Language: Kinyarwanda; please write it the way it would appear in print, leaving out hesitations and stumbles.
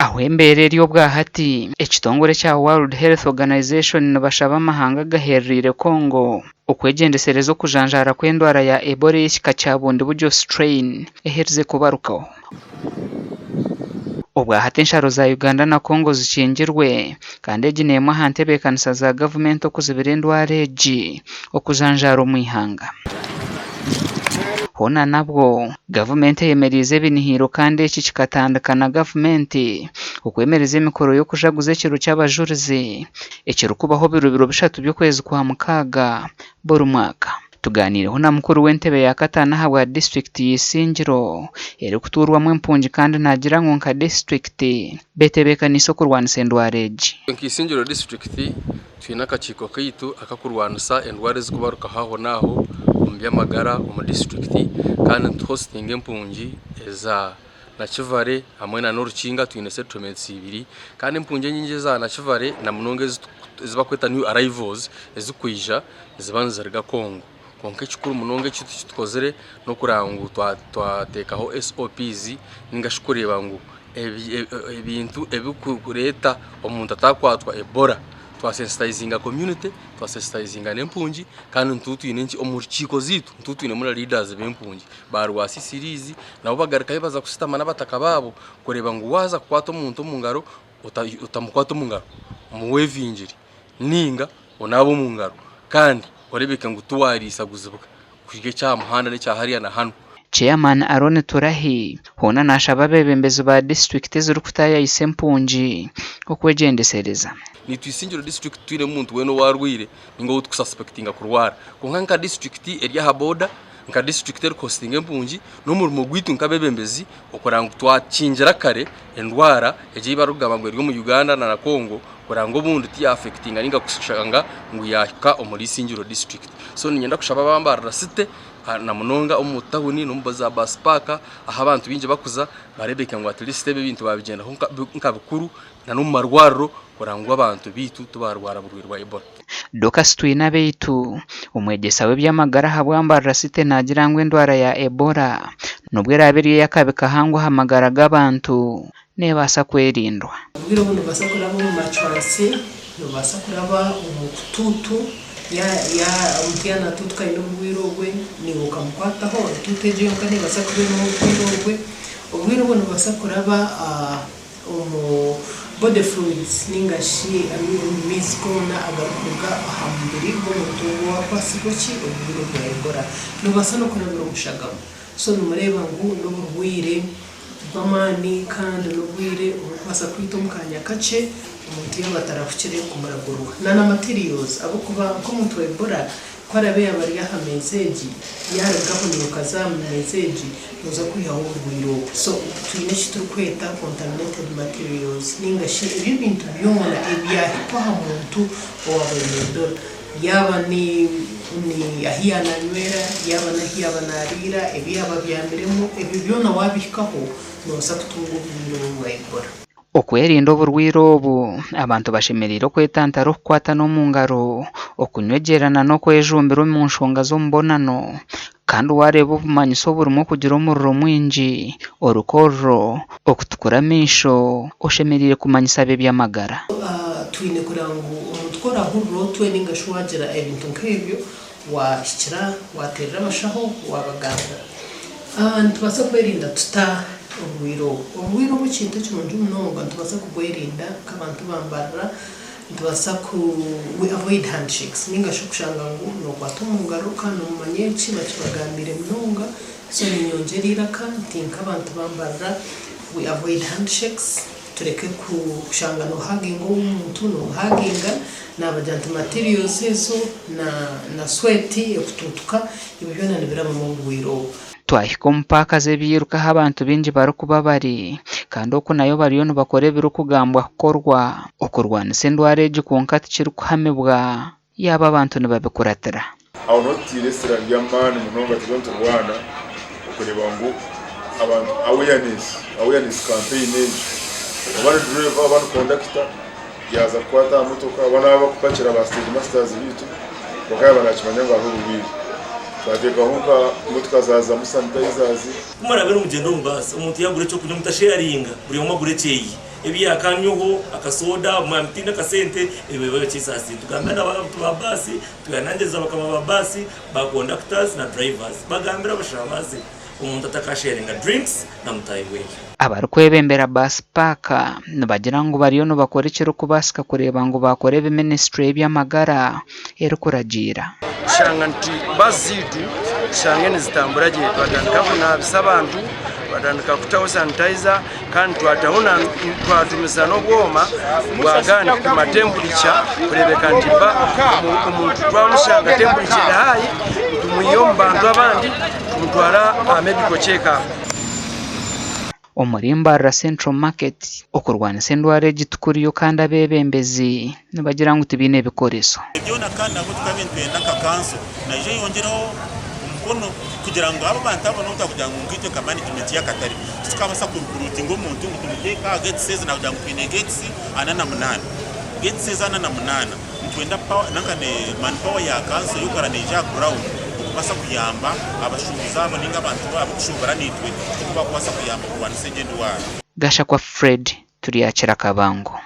aho embere ryo bwahati ekitongore cya World Health Organization nabashaba amahanga gaherire Congo okwegendesereza okujanjara kw'endwara ya Ebola y'ekika kya bundi buryo strain eherize kubarukaho. Obwahati ensharo za Uganda na Congo zikingirwe kandi egi n'emwe aha ntebeekanisa za gavumenti okuzibira endwara egi okujanjara omu ihanga. Hona nabwo gavumenti eyemerize ebinihiro kandi eki kikatandika na gavumenti okwemereza emikoro y'okujaguza ekiro ky'abajurizi ekirikubaho biro bishatu by'okwezi kwa mukaaga buri mwaka. Tuganireho na mukuru w'entebe ya Katana habwa district y'Isingiro eri kuturwamu empungi kandi nagira ngo nka district betebekanisa okurwanisa endwara egi. Isingiro district twina akakiiko kaitu akakurwanisa endwara ezikubaruka haho naho omu by'amagara omu district kandi tuhostinga empungi eza Nakivale hamwe na Norukinga twine settlements ibiri kandi empungi nyingi za Nakivale na munonga ezibakweta new arrivals ezikwija zibanzirga Congo. Konke kikuru munonga ekitu kitukozere no kurangu twatekaho SOPs ningashukureba ngo ebintu ebikureta omuntu atakwatwa Ebola twasensitizinga community twasensitizinga n'empungi kandi ntutwine nki omurukiko zitu ntutwine muri leaders b'empungi barwasi series nabo bagaruka baza kusitama n'abataka babo kureba ngo waza kwata omuntu mu ngaro utamukwata mu ngaro muwevinjiri ninga onabo mu ngaro kandi orebeka ngo tuwarisa guzibuka kuje cya muhanda ne cya hariya na hano. Chairman Aaron Turahi hona nashaba bebembezi ba district zirukutaya isempungi okwegendesereza. Ni Isingiro district twine muntu weno warwire ningo utkususpectinga kurwara konka district eri ha border nka district eri costing empungi no murimo gwitu nkabebembezi okoranga twakingira kare endwara eje barugama ryo mu Uganda na Congo korango bundi ti affectinga ninga kushanga ngo yaka omuri Isingiro district. So ninyenda kushaba bambara site na munonga omutahuni no mbaza bus park aha abantu binje bakuza barebeka ngo at least ebintu babigenda nka bukuru na no marwaro korangwa abantu bitu tubarwara burwirwa Ebola. Dokas twina beitu umwegesa w'ebyamagara habwambara site nagira ngo endwara ya Ebola nubwo rabiri yakabika hangwa hamagara g'abantu nebasa kwerindwa. Ubwiro buno basakura mu machwasi no basakura mu kututu ya umtiana tutuka ino bwirogwe ni ukamukwataho tuteje yonkane basakura no bwirogwe. Ubwiro buno basakura umu body fluids ningashi miskona agaruka ahambiri bo mutungo wa kwasigoki ubwiro bwa Ebola no basano kunabiro mushagamo. So numureba ngo no burwire bamani kandi no bwire ubasa kwita mukanya kace umuti y'abatarafucire kumaraguruka nana materials abo kuba ko muntu Ebola kwarabe yabari yahamezeji yaragaho nyokaza mezeji muza kwihaho urwiro. So twine shituru kweta contaminated materials ningashi ibi bintu byona ebyahipa ha muntu owabenedola yaba ni ahiyana nywera yaba na hiyaba narira ebyaba byamiremo ebi byona wabikaho nosa kutunga urwiro rwa Ebola. Okwerinda oburwiro obu abantu bashemerire okwetantara okukwata no mu ngaro okunywegerana no kwejumbira mu nshonga z'ombonano kandi wareba obumanyiso burimo kugira omuriro mwingi orukorro okutukura amisho oshemerire kumanyisa by'amagara. Twine kurangu omutwara hurro tweninga shwagira ebintu nk'ebyo washikira waterera abashaho wabaganga ntubasa kwerinda tuta ubwiro bukintu cy'umuntu munonga ntubasa kubwerinda kabantu bambara ntubasa we avoid handshakes ninga shukushanga ngo no kwata umungaro kandi umanyechi bakibagambire munonga so ninyongerira kandi abantu bambara we avoid handshakes tureke kushanga no hugging umuntu no hugginga n'abajyanta materials ezo na sweat yokututuka ibyo nanibira mu bwiro. Twahiko mpaka zebiruka abantu binji barukuba bari kandi oku nayo bariyo nibakora ebirukugambwa kukorwa okurwanisa endwara egi konka tikiri kuhamibwa yaba abantu nibabikuratira. Aho notire sira by'amani munonga tigonto Rwanda okureba ngo abantu awareness campaign ejo abari driver abari conductor yaza kwata motoka banaba kupakira ba stage masters bitu bakaya banakimanya ngo aho bubiri bateka honka motoka zaza mu sanitizers kumara bero mugendo mbasa umuntu yagure cyo kujya mutasharinga buri umwe agure cyeyi ebyakanyoho akasoda mwamutinda kasente ebewe chisasi tugambira abantu ba basi tuyanangeza bakama ba basi ba conductors na drivers bagambira bashabaze umuntu atakasharinga drinks na mutayiwe abari kwebembera bus park bagira ngo bariyo no bakora ikiro kubasika kureba ngo bakore ministry by'amagara ero kuragira shanga nti bazitu shanga nizitambura je batandika kuna bisabantu batandika kutaho sanitizer kandi twatahona twatumiza no bwoma bwagani ku temperature kurebeka nti ba umuntu twamushanga temperature hayi tumuyomba bantu abandi mutwara medical check up Omurimba Central Market okurwanisa endwara gitukuriyo kandi abebembezi nibagira ngo tibine ebikoreso byona kandi abo tukabentenda kakanso naje yongeraho umukono kugira ngo abo bantu abo no kugira ngo ngite ka management ya Katari tukabasa kurukuruti ngo umuntu tumuteka gate says na kugira ngo kwine gate anana munana gate says anana munana mutwenda power nankane manpower ya kanso yukaranija ground basa kuyamba abashubuza abo ninga abantu babo kushobora nitwe kuba kubasa kuyamba kubanise ngendo wabo Gasha kwa Fred turi yakira kabango.